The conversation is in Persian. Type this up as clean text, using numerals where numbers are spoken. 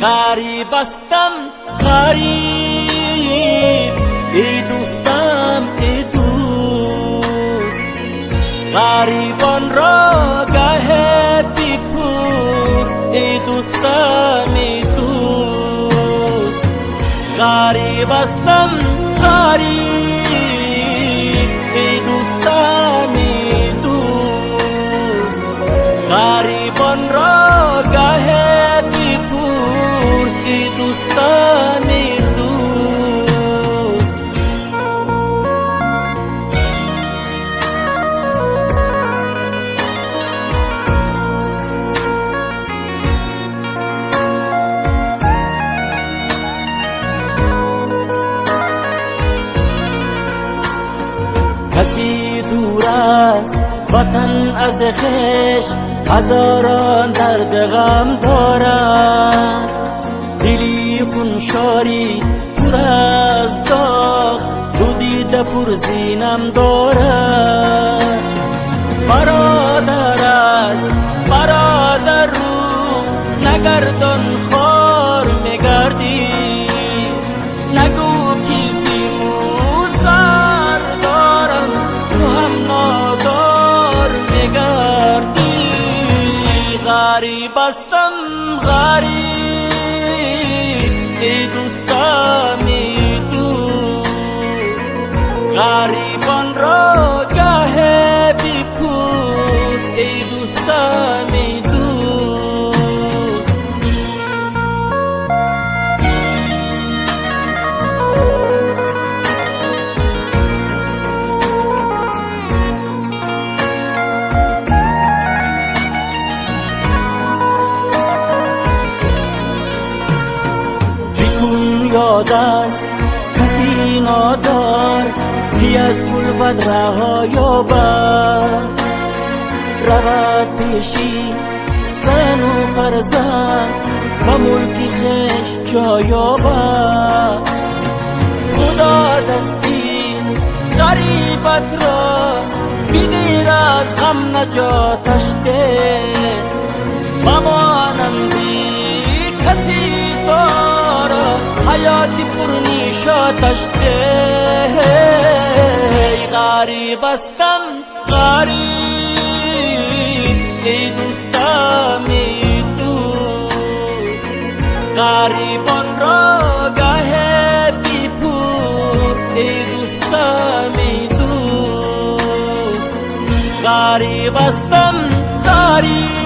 غریبستم غریب، ای دوستم ای دوست. غریبان را گه بیپوست، ای دوستم ای دوست. غریبستم غریب، ای دوستم ای دوست. غریبان را گه بیپوست، ای دوستم ای دوست. کسی دور است وطن از خویش، هزاران درد غم دارد. دلی خونشاری پر از داغ، دو دیده پر زینم دارد. برادر است برادر رو نگردان خار میگردی. نگو کسی موزر دارم، تو هم نادار میگردی. غریبستم غریب، ای دوستم ای دوست. غریبان را گه بیپوست، ای دوستم ای دوست. یاد است کسی نادار که از گلبد رها یابد. رود پیشی زن و فرزند و ملکی خویش جا یابد. خدا دستی غریبت را بگیر، از غم نجاتش ده. ممانندی کسی دارد حیاتی پر نیشاتش ده. غریبستم غریب، ای دوستم ای دوست. غریبان را گه بیپوست، ای دوستم ای دوست. غریبستم غریب،